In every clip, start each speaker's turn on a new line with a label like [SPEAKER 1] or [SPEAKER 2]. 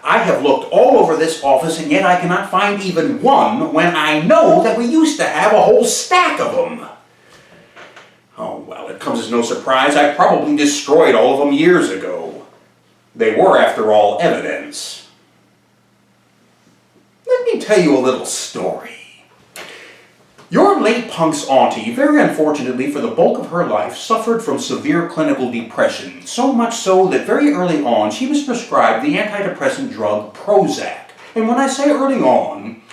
[SPEAKER 1] I have looked all over this office, and yet I cannot find even one when I know that we used to have a whole stack of them. Oh, well, it comes as no surprise. I probably destroyed all of them years ago. They were, after all, evidence. Let me tell you a little story. Your late punk's auntie, very unfortunately for the bulk of her life, suffered from severe clinical depression, so much so that very early on she was prescribed the antidepressant drug Prozac. And when I say early on,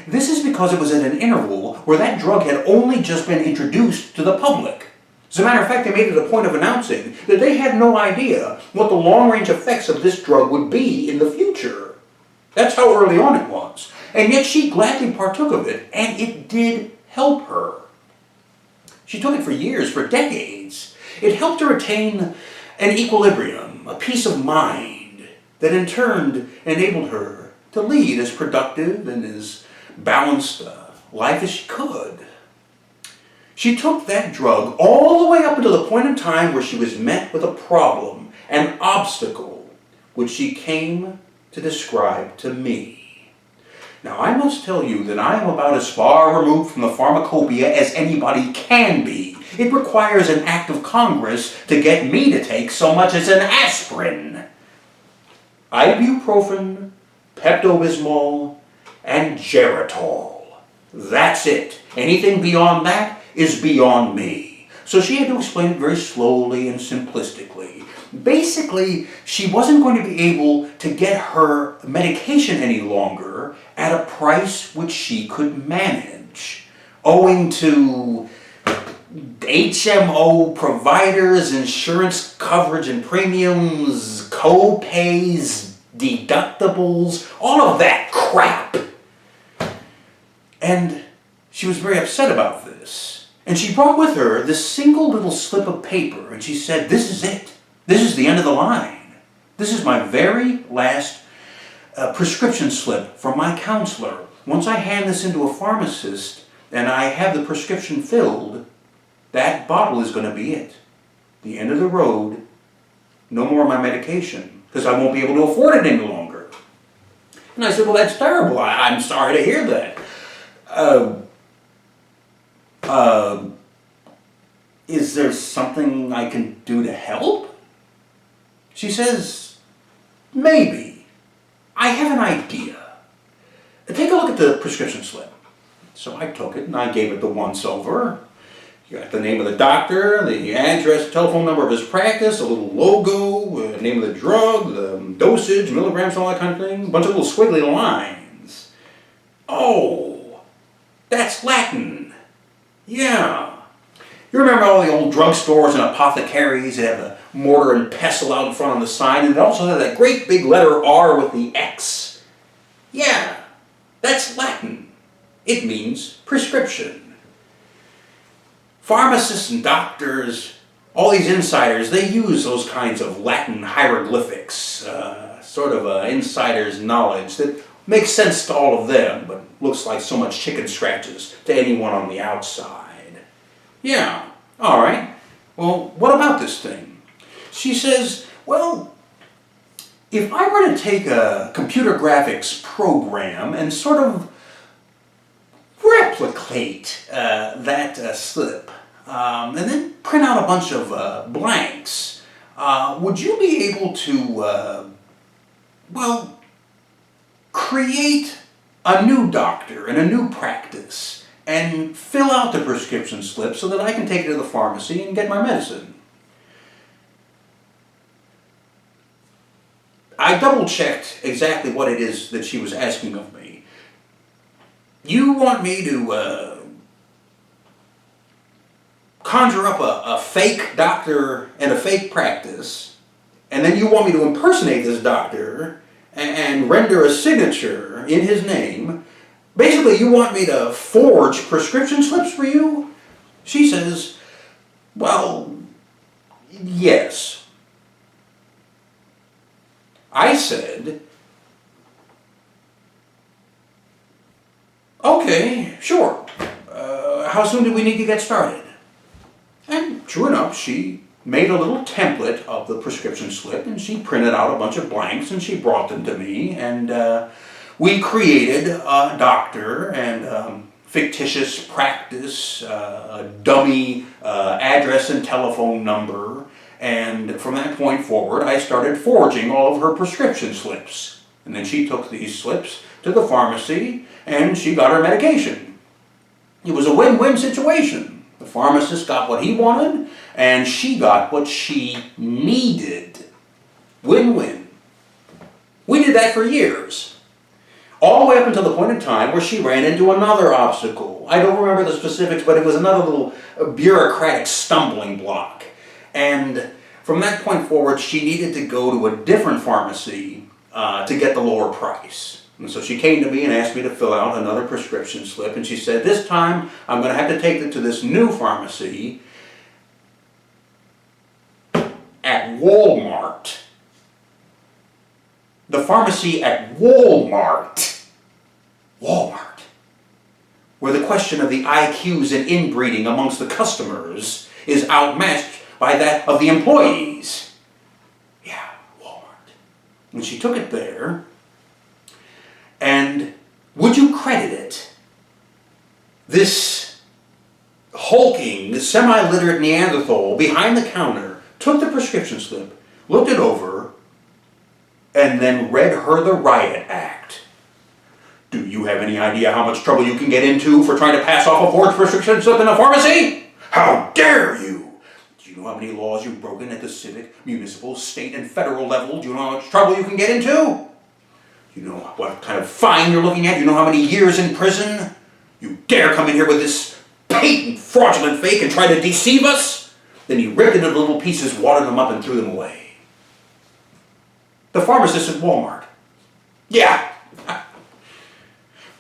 [SPEAKER 1] this is because it was at an interval where that drug had only just been introduced to the public. As a matter of fact, they made it a point of announcing that they had no idea what the long-range effects of this drug would be in the future. That's how early on it was. And yet she gladly partook of it, and it did help her. She took it for years, for decades. It helped her attain an equilibrium, a peace of mind, that in turn enabled her to lead as productive and as balanced a life as she could. She took that drug all the way up until the point in time where she was met with a problem, an obstacle, which she came to describe to me. Now, I must tell you that I am about as far removed from the pharmacopoeia as anybody can be. It requires an act of Congress to get me to take so much as an aspirin. Ibuprofen, Pepto-Bismol, and Geritol. That's it. Anything beyond that is beyond me. So she had to explain it very slowly and simplistically. Basically, she wasn't going to be able to get her medication any longer at a price which she could manage, owing to HMO providers, insurance coverage and premiums, co-pays, deductibles, all of that crap. And she was very upset about this. And she brought with her this single little slip of paper, and she said, "This is it. This is the end of the line. This is my very last prescription slip from my counselor. Once I hand this into a pharmacist and I have the prescription filled, that bottle is going to be it. The end of the road, no more of my medication, because I won't be able to afford it any longer." And I said, "Well, that's terrible. I'm sorry to hear that. Is there something I can do to help?" She says, "Maybe. I have an idea. Take a look at the prescription slip." So I took it and I gave it the once over. You got the name of the doctor, the address, telephone number of his practice, a little logo, name of the drug, the dosage, milligrams, all that kind of thing. A bunch of little squiggly lines. Oh, that's Latin. Yeah. You remember all the old drugstores and apothecaries that have the mortar and pestle out in front on the sign, and it also had that great big letter R with the X. Yeah, that's Latin. It means prescription. Pharmacists and doctors, all these insiders, they use those kinds of Latin hieroglyphics, sort of insider's knowledge that makes sense to all of them, but looks like so much chicken scratches to anyone on the outside. Yeah, all right. Well, what about this thing? She says, "Well, if I were to take a computer graphics program and sort of replicate that slip, and then print out a bunch of blanks, would you be able to, well, create a new doctor and a new practice and fill out the prescription slip so that I can take it to the pharmacy and get my medicine?" I double-checked exactly what it is that she was asking of me. You want me to conjure up a fake doctor and a fake practice, and then you want me to impersonate this doctor and render a signature in his name. Basically, you want me to forge prescription slips for you? She says, "Well, yes." I said, "Okay, sure. How soon do we need to get started?" And true enough, she made a little template of the prescription slip, and she printed out a bunch of blanks and she brought them to me, and we created a doctor and fictitious practice, a dummy address and telephone number, and from that point forward I started forging all of her prescription slips. And then she took these slips to the pharmacy and she got her medication. It was a win-win situation. The pharmacist got what he wanted and she got what she needed. Win-win. We did that for years. All the way up until the point in time where she ran into another obstacle. I don't remember the specifics, but it was another little bureaucratic stumbling block. And from that point forward, she needed to go to a different pharmacy to get the lower price. And so she came to me and asked me to fill out another prescription slip. And she said, this time I'm going to have to take it to this new pharmacy at Walmart. The pharmacy at Walmart, where the question of the IQs and inbreeding amongst the customers is outmatched by that of the employees. Yeah, Walmart. And she took it there, and would you credit it, this hulking, semi-literate Neanderthal behind the counter took the prescription slip, looked it over, and then read her the riot act. Do you have any idea how much trouble you can get into for trying to pass off a forged prescription slip in a pharmacy? How dare you! Do you know how many laws you've broken at the civic, municipal, state, and federal level? Do you know how much trouble you can get into? Do you know what kind of fine you're looking at? Do you know how many years in prison? You dare come in here with this patent fraudulent fake and try to deceive us? Then he ripped it into little pieces, watered them up, and threw them away. The pharmacist at Walmart. Yeah.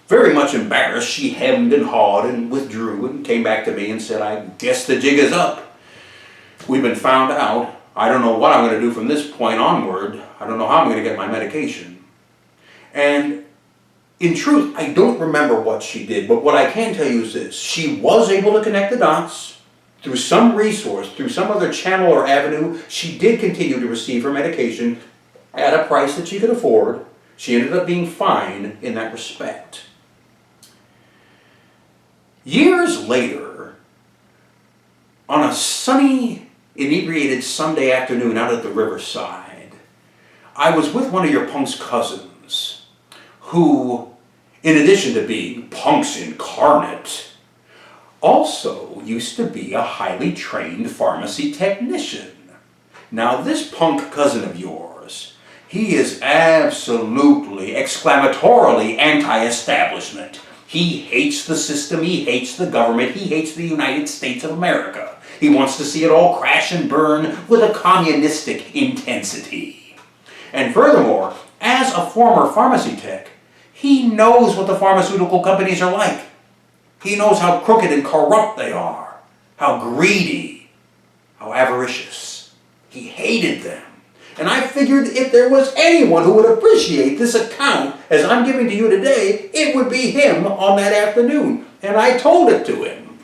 [SPEAKER 1] Very much embarrassed, she hemmed and hawed and withdrew and came back to me and said, I guess the jig is up. We've been found out. I don't know what I'm going to do from this point onward. I don't know how I'm going to get my medication. And in truth, I don't remember what she did, but what I can tell you is this. She was able to connect the dots through some resource, through some other channel or avenue. She did continue to receive her medication at a price that she could afford. She ended up being fine in that respect. Years later, on a sunny, inebriated Sunday afternoon out at the riverside, I was with one of your punk's cousins, who, in addition to being punks incarnate, also used to be a highly trained pharmacy technician. Now, this punk cousin of yours, he is absolutely, exclamatorily anti-establishment. He hates the system, he hates the government, he hates the United States of America. He wants to see it all crash and burn with a communistic intensity. And furthermore, as a former pharmacy tech, he knows what the pharmaceutical companies are like. He knows how crooked and corrupt they are, how greedy, how avaricious. He hated them. And I figured if there was anyone who would appreciate this account as I'm giving to you today, it would be him on that afternoon. And I told it to him.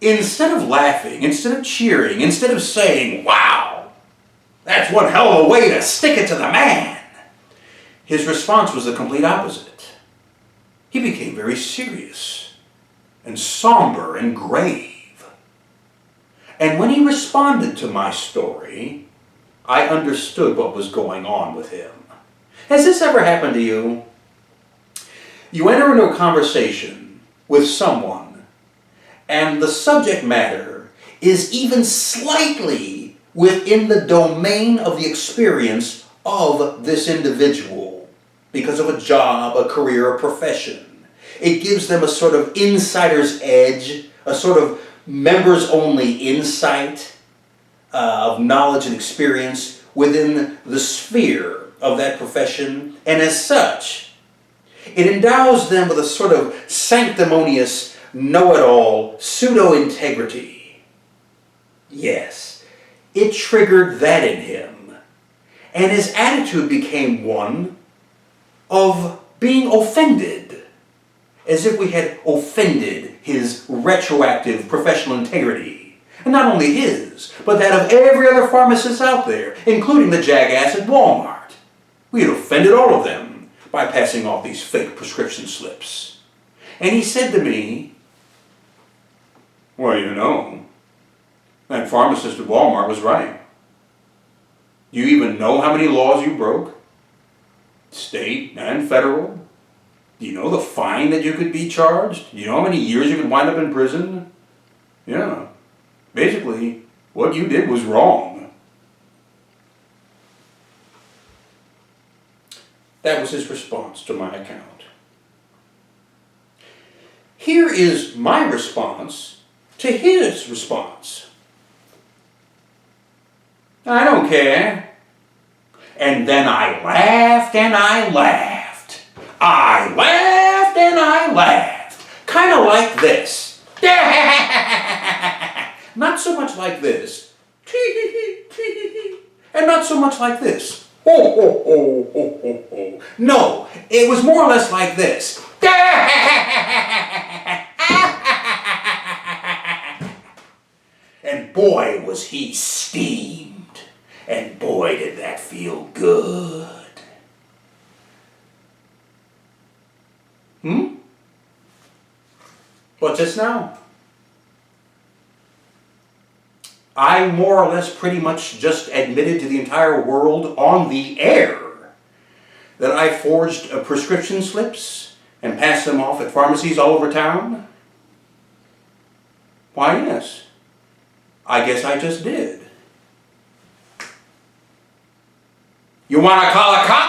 [SPEAKER 1] Instead of laughing, instead of cheering, instead of saying, wow, that's one hell of a way to stick it to the man, his response was the complete opposite. He became very serious and somber and grave. And when he responded to my story, I understood what was going on with him. Has this ever happened to you? You enter into a conversation with someone, and the subject matter is even slightly within the domain of the experience of this individual because of a job, a career, a profession. It gives them a sort of insider's edge, a sort of members-only insight of knowledge and experience within the sphere of that profession, and as such, it endows them with a sort of sanctimonious, know-it-all, pseudo-integrity. Yes, it triggered that in him, and his attitude became one of being offended, as if we had offended his retroactive professional integrity. And not only his, but that of every other pharmacist out there, including the jackass at Walmart. We had offended all of them by passing off these fake prescription slips. And he said to me, well, you know, that pharmacist at Walmart was right. Do you even know how many laws you broke? State and federal? Do you know the fine that you could be charged? Do you know how many years you could wind up in prison? Yeah. Basically, what you did was wrong. That was his response to my account. Here is my response to his response. I don't care. And then I laughed and I laughed. I laughed and I laughed. Kind of like this. Not so much like this. And not so much like this. No, it was more or less like this. And boy, was he steamed. And boy, did that feel good. What's this now? I more or less pretty much just admitted to the entire world on the air that I forged prescription slips and passed them off at pharmacies all over town. Why, yes. I guess I just did. You want to call a cop?